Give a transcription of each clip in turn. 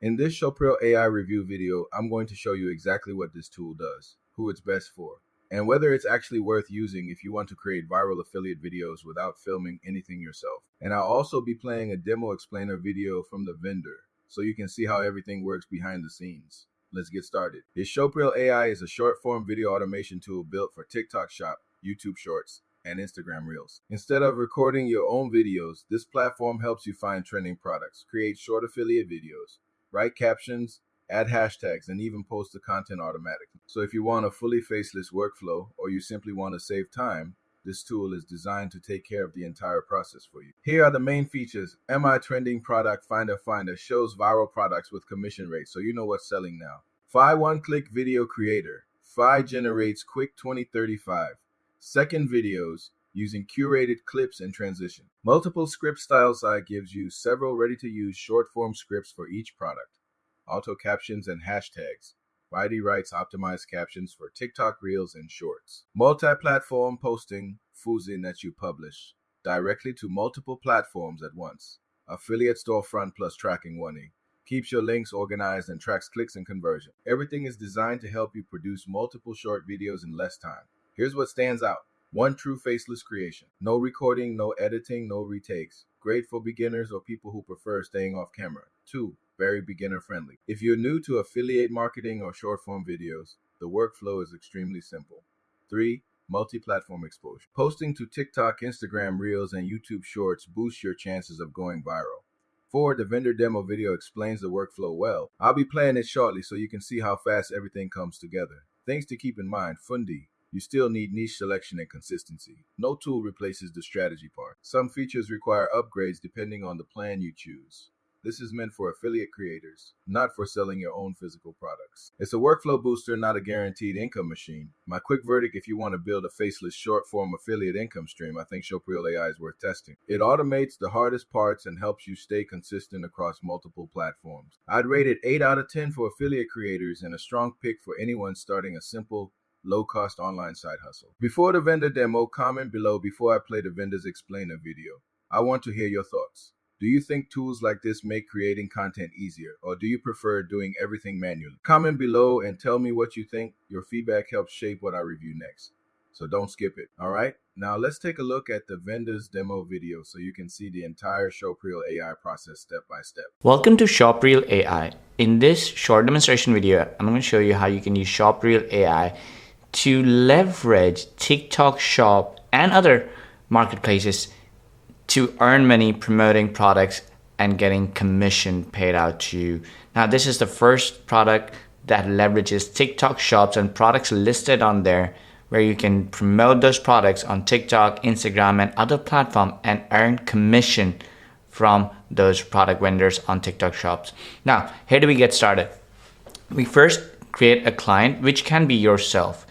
In this ShopReel AI review video, I'm going to show you exactly what this tool does, who it's best for, and whether it's actually worth using if you want to create viral affiliate videos without filming anything yourself. And I'll also be playing a demo explainer video from the vendor, so you can see how everything works behind the scenes. Let's get started. This ShopReel AI is a short-form video automation tool built for TikTok Shop, YouTube Shorts, and Instagram Reels. Instead of recording your own videos, this platform helps you find trending products, create short affiliate videos, write captions, add hashtags, and even post the content automatically. So if you want a fully faceless workflow or you simply want to save time, this tool is designed to take care of the entire process for you. Here are the main features. MI Trending Product Finder shows viral products with commission rates, so you know what's selling now. Fi One-Click Video Creator. Fi generates quick 2035 second videos using curated clips and transition. Multiple script style site gives you several ready-to-use short-form scripts for each product. Auto-captions and hashtags. Whitey writes optimized captions for TikTok Reels and Shorts. Multi-platform posting, Fuzin that you publish directly to multiple platforms at once. Affiliate storefront plus tracking 1E. Keeps your links organized and tracks clicks and conversion. Everything is designed to help you produce multiple short videos in less time. Here's what stands out. One true faceless creation. No recording, no editing, no retakes. Great for beginners or people who prefer staying off camera. 2. Very beginner friendly. If you're new to affiliate marketing or short form videos, the workflow is extremely simple. 3. Multi-platform exposure. Posting to TikTok, Instagram Reels, and YouTube Shorts boosts your chances of going viral. 4. The vendor demo video explains the workflow well. I'll be playing it shortly so you can see how fast everything comes together. Things to keep in mind. Fundi. You still need niche selection and consistency. No tool replaces the strategy part. Some features require upgrades depending on the plan you choose. This is meant for affiliate creators, not for selling your own physical products. It's a workflow booster, not a guaranteed income machine. My quick verdict: if you want to build a faceless short-form affiliate income stream, I think ShopReel AI is worth testing. It automates the hardest parts and helps you stay consistent across multiple platforms. I'd rate it 8 out of 10 for affiliate creators and a strong pick for anyone starting a simple, low-cost online side hustle. Before the vendor demo, comment below before I play the vendor's explainer video. I want to hear your thoughts. Do you think tools like this make creating content easier, or do you prefer doing everything manually? Comment below and tell me what you think. Your feedback helps shape what I review next, so don't skip it. All right, now let's take a look at the vendor's demo video so you can see the entire ShopReel AI process step by step. Welcome to ShopReel AI. In this short demonstration video, I'm going to show you how you can use ShopReel AI to leverage TikTok Shop and other marketplaces to earn money promoting products and getting commission paid out to you. Now, this is the first product that leverages TikTok Shops and products listed on there, where you can promote those products on TikTok, Instagram, and other platforms and earn commission from those product vendors on TikTok Shops. Now, how do we get started? We first create a client, which can be yourself,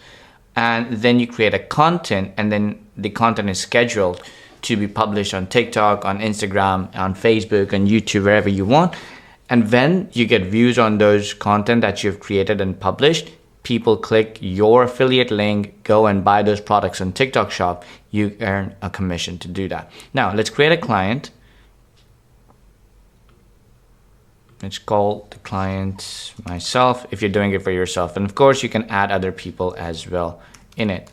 and then you create a content, and then the content is scheduled to be published on TikTok, on Instagram, on Facebook, on YouTube, wherever you want. And when you get views on those content that you've created and published, people click your affiliate link, go and buy those products on TikTok Shop, you earn a commission to do that. Now, let's create a client. Let's call the client myself if you're doing it for yourself. And of course, you can add other people as well in it.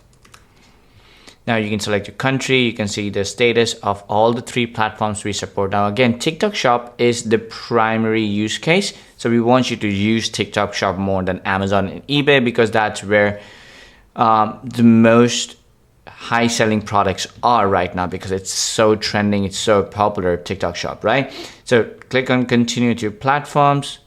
Now you can select your country. You can see the status of all the 3 platforms we support. Now again, TikTok Shop is the primary use case. So we want you to use TikTok Shop more than Amazon and eBay, because that's where the most high selling products are right now, because it's so trending, it's so popular, TikTok Shop, right? So click on continue to platforms.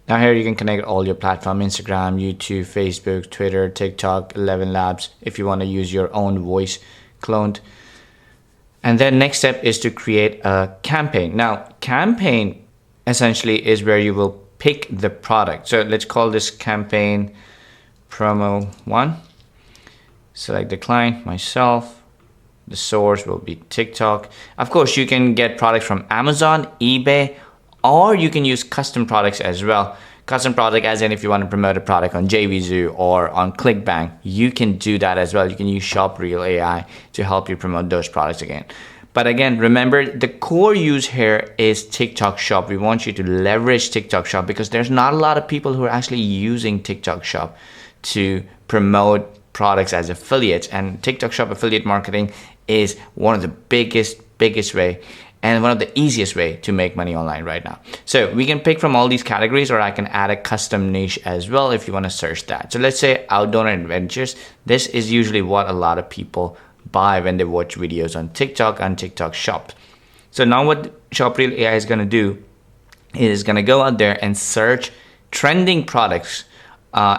Now here you can connect all your platform: Instagram, YouTube, Facebook, Twitter, TikTok, 11 Labs, if you want to use your own voice cloned. And then next step is to create a campaign. Now, campaign essentially is where you will pick the product. So let's call this campaign promo 1. Select the client, myself. The source will be TikTok. Of course, you can get products from Amazon, eBay, or you can use custom products as well. Custom product as in if you want to promote a product on JVZoo or on ClickBank, you can do that as well. You can use ShopReel AI to help you promote those products again. But again, remember the core use here is TikTok Shop. We want you to leverage TikTok Shop because there's not a lot of people who are actually using TikTok Shop to promote products as affiliates. And TikTok Shop affiliate marketing is one of the biggest way and one of the easiest way to make money online right now. So we can pick from all these categories, or I can add a custom niche as well if you want to search that. So let's say outdoor adventures. This is usually what a lot of people buy when they watch videos on TikTok and TikTok Shop. So now what ShopReelAI is going to do is going to go out there and search trending products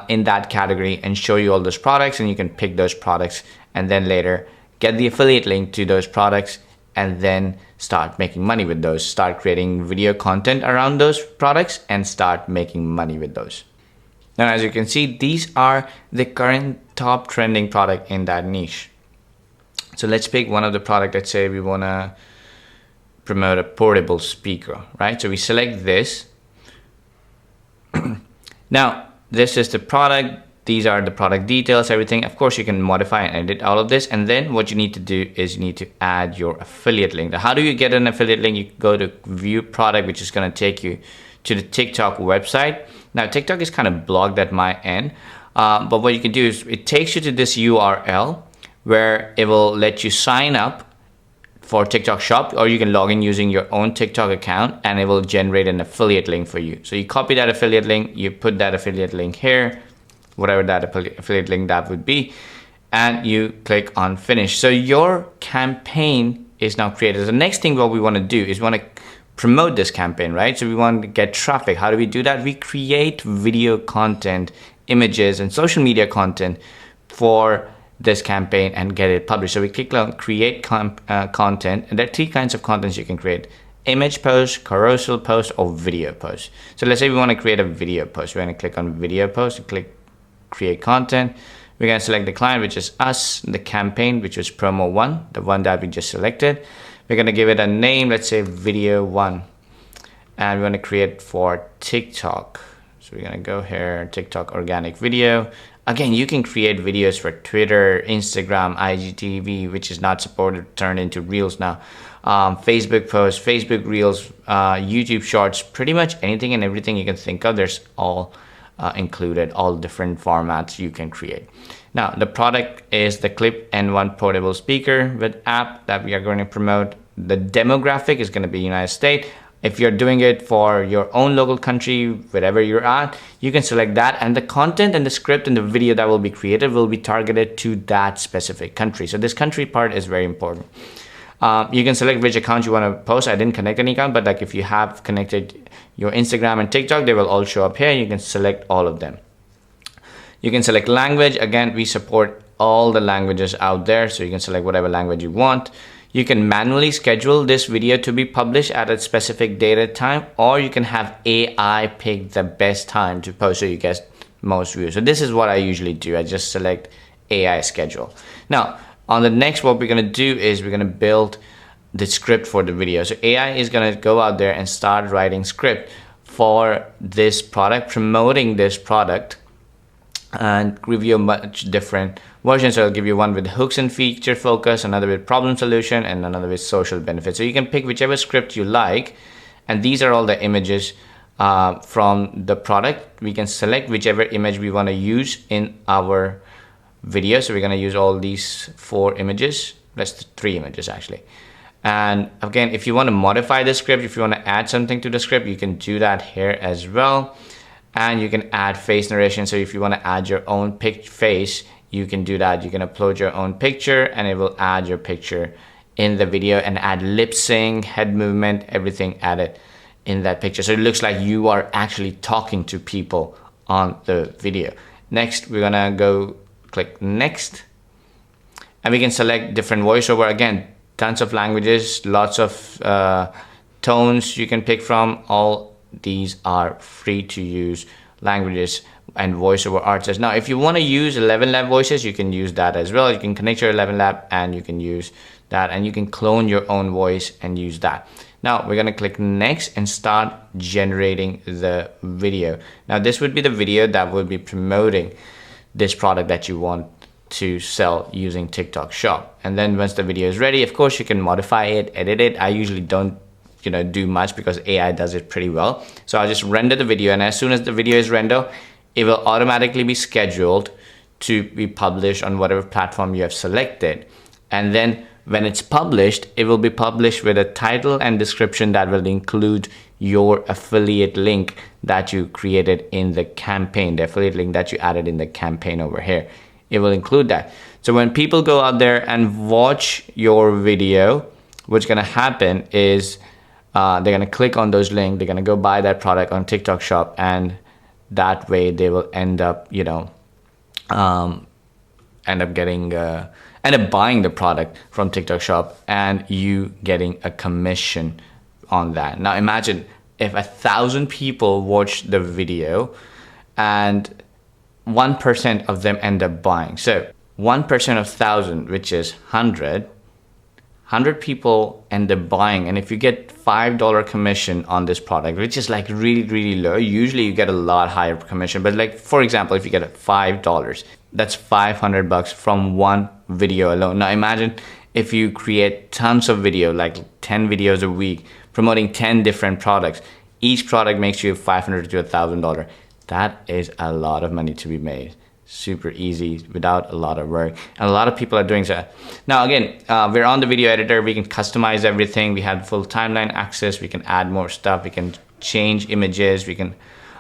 in that category and show you all those products, and you can pick those products and then later get the affiliate link to those products and then start making money with those, start creating video content around those products and start making money with those. Now, as you can see, these are the current top trending product in that niche. So let's pick one of the product. Let's say we want to promote a portable speaker, right? So we select this. Now, this is the product. These are the product details, everything. Of course, you can modify and edit all of this. And then what you need to do is you need to add your affiliate link. Now, how do you get an affiliate link? You go to view product, which is going to take you to the TikTok website. Now, TikTok is kind of blocked at my end. But what you can do is it takes you to this URL where it will let you sign up for TikTok Shop, or you can log in using your own TikTok account and it will generate an affiliate link for you. So you copy that affiliate link, you put that affiliate link here, whatever that affiliate link that would be, and you click on finish. So your campaign is now created. The next thing what we want to do is we want to promote this campaign, right? So we want to get traffic. How do we do that? We create video content, images, and social media content for this campaign and get it published. So we click on create content, and there are 3 kinds of contents you can create: image post, carousel post, or video post. So let's say we want to create a video post. We're going to click on video post and click create content. We're going to select the client, which is us, the campaign, which was promo 1, the one that we just selected. We're going to give it a name, let's say video 1, and we're going to create for TikTok. So we're going to go here, TikTok organic video. Again, you can create videos for Twitter, Instagram, IGTV, which is not supported, turned into Reels now. Facebook posts, Facebook Reels, YouTube Shorts, pretty much anything and everything you can think of. There's all included, all different formats you can create. Now, the product is the Clip N1 portable speaker with app that we are going to promote. The demographic is going to be United States. If you're doing it for your own local country, wherever you're at, you can select that, and the content and the script and the video that will be created will be targeted to that specific country. So this country part is very important. You can select which account you want to post. I didn't connect any account, but like if you have connected your Instagram and TikTok, they will all show up here. You can select all of them. You can select language. Again, we support all the languages out there, so you can select whatever language you want. You can manually schedule this video to be published at a specific date and time, or you can have AI pick the best time to post so you get most views. So this is what I usually do. I just select AI schedule. Now, on the next, what we're going to do is we're going to build the script for the video. So AI is going to go out there and start writing script for this product, promoting this product, and give you a much different version. So I'll give you one with hooks and feature focus, another with problem solution, and another with social benefits. So you can pick whichever script you like, and these are all the images from the product. We can select whichever image we want to use in our video. So we're going to use all these 4 images. That's 3 images actually. And again, if you want to modify the script, if you want to add something to the script, you can do that here as well. And you can add face narration. So if you want to add your own face, you can do that. You can upload your own picture and it will add your picture in the video and add lip sync, head movement, everything added in that picture. So it looks like you are actually talking to people on the video. Next, we're gonna go click next. And we can select different voiceover. Again, tons of languages, lots of tones you can pick from. All these are free to use languages and voiceover artists. Now, if you want to use 11 lab voices, you can use that as well. You can connect your 11 lab and you can use that, and you can clone your own voice and use that. Now we're going to click next and start generating the video. Now this would be the video that would be promoting this product that you want to sell using TikTok Shop. And then once the video is ready, of course you can modify it, edit it. I usually don't do much because AI does it pretty well. So I'll just render the video, and as soon as the video is rendered, it will automatically be scheduled to be published on whatever platform you have selected. And then when it's published, it will be published with a title and description that will include your affiliate link that you created in the campaign, the affiliate link that you added in the campaign over here. It will include that. So when people go out there and watch your video, what's going to happen is they're going to click on those links, they're going to go buy that product on TikTok Shop, and that way they will end up buying the product from TikTok Shop, and you getting a commission on that. Now imagine if 1,000 people watch the video and 1% of them end up buying. So 1% of 1,000, which is 100 people end up buying. And if you get $5 commission on this product, which is like really low, usually you get a lot higher commission. But like, for example, if you get $5, that's $500 from one video alone. Now imagine if you create tons of video, like 10 videos a week, promoting 10 different products. Each product makes you $500 to $1,000. That is a lot of money to be made. Super easy without a lot of work, and a lot of people are doing so. Now again, we're on the video editor. We can customize everything. We have full timeline access. We can add more stuff. We can change images. We can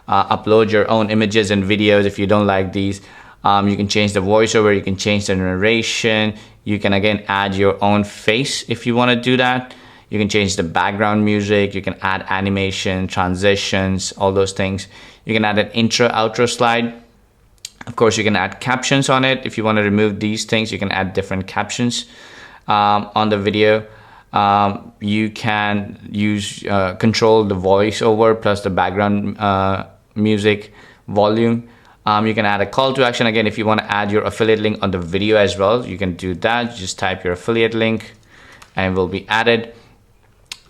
upload your own images and videos if you don't like these. You can change the voiceover. You can change the narration. You can again add your own face if you want to do that. You can change the background music. You can add animation, transitions, all those things. You can add an intro, outro slide. Of course, you can add captions on it. If you want to remove these things, you can add different captions on the video. You can use control the voiceover plus the background music volume. You can add a call to action. Again, if you want to add your affiliate link on the video as well, you can do that. You just type your affiliate link and it will be added.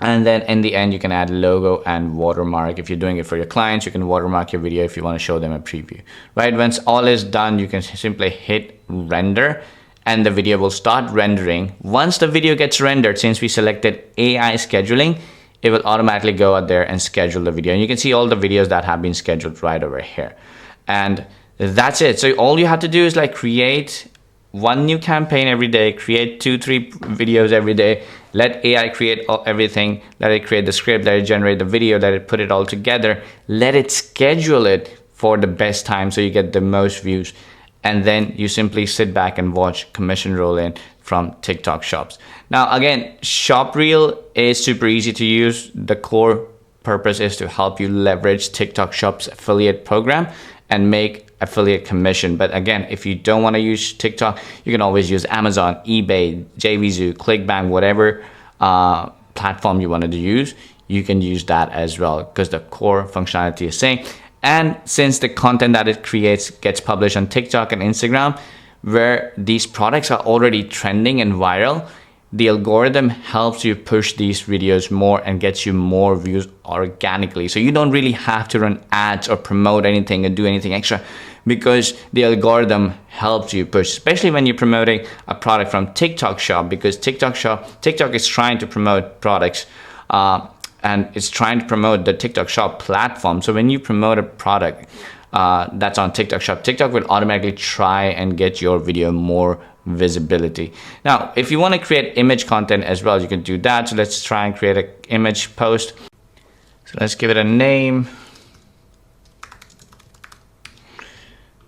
And then in the end, you can add logo and watermark. If you're doing it for your clients, you can watermark your video if you want to show them a preview, right? Once all is done, you can simply hit render and the video will start rendering. Once the video gets rendered, since we selected AI scheduling, it will automatically go out there and schedule the video. And you can see all the videos that have been scheduled right over here. And that's it. So all you have to do is like create one new campaign every day, create 2-3 videos every day, let AI create everything, let it create the script, let it generate the video, let it put it all together, let it schedule it for the best time so you get the most views. And then you simply sit back and watch commission roll in from TikTok shops. Now again, ShopReel is super easy to use. The core purpose is to help you leverage TikTok Shop's affiliate program and make affiliate commission. But again, if you don't want to use TikTok, you can always use Amazon, eBay, JVZoo, ClickBank, whatever platform you wanted to use, you can use that as well because the core functionality is same. And since the content that it creates gets published on TikTok and Instagram, where these products are already trending and viral, the algorithm helps you push these videos more and gets you more views organically. So you don't really have to run ads or promote anything or do anything extra because the algorithm helps you push, especially when you're promoting a product from TikTok Shop, because TikTok is trying to promote products and it's trying to promote the TikTok Shop platform. So when you promote a product that's on TikTok Shop, TikTok will automatically try and get your video more visibility. Now, if you want to create image content as well, you can do that. So let's try and create an image post. So let's give it a name.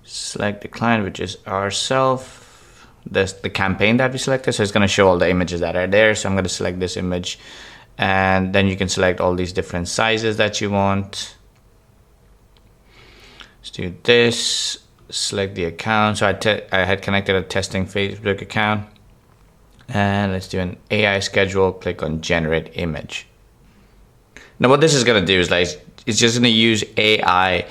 Select the client, which is ourselves. That's the campaign that we selected. So it's going to show all the images that are there. So I'm going to select this image, and then you can select all these different sizes that you want. Let's do this. Select the account. So I had connected a testing Facebook account, and let's do an AI schedule. Click on generate image. Now what this is going to do is like it's just going to use AI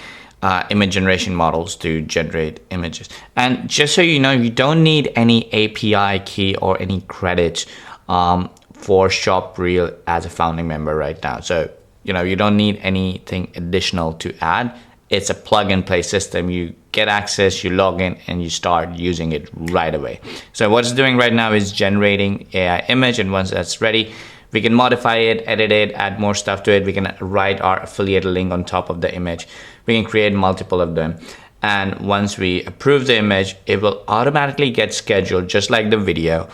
image generation models to generate images. And just so you know, you don't need any API key or any credits for ShopReel as a founding member right now. So you don't need anything additional to add. It's a plug and play system. You get access, you log in, and you start using it right away. So what it's doing right now is generating AI image, and once that's ready, we can modify it, edit it, add more stuff to it. We can write our affiliate link on top of the image. We can create multiple of them. And once we approve the image, it will automatically get scheduled just like the video.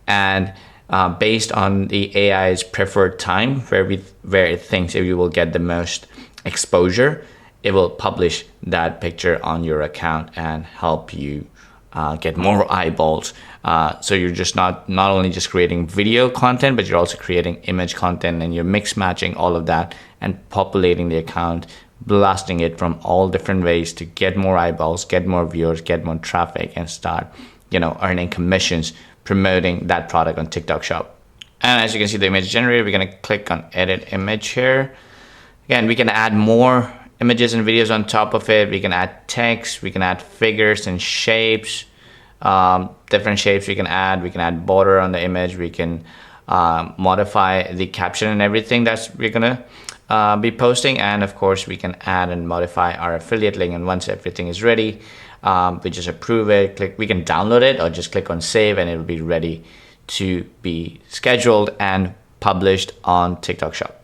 And based on the AI's preferred time, where it thinks you will get the most exposure, it will publish that picture on your account and help you get more eyeballs. So you're just not only just creating video content, but you're also creating image content, and you're mix matching all of that and populating the account, blasting it from all different ways to get more eyeballs, get more viewers, get more traffic, and start, earning commissions promoting that product on TikTok Shop. And as you can see, the image generated, we're going to click on edit image here. Again, we can add more images and videos on top of it. We can add text, we can add figures and shapes, different shapes we can add border on the image, we can modify the caption and everything that we're gonna be posting, and of course we can add and modify our affiliate link. And once everything is ready, we just approve it, we can download it or just click on save, and it'll be ready to be scheduled and published on TikTok Shop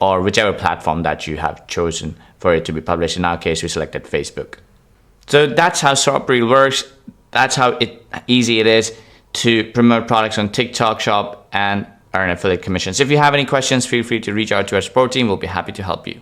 or whichever platform that you have chosen for it to be published. In our case, we selected Facebook. So that's how ShopReel works. That's how easy it is to promote products on TikTok Shop and earn affiliate commissions. If you have any questions, feel free to reach out to our support team. We'll be happy to help you.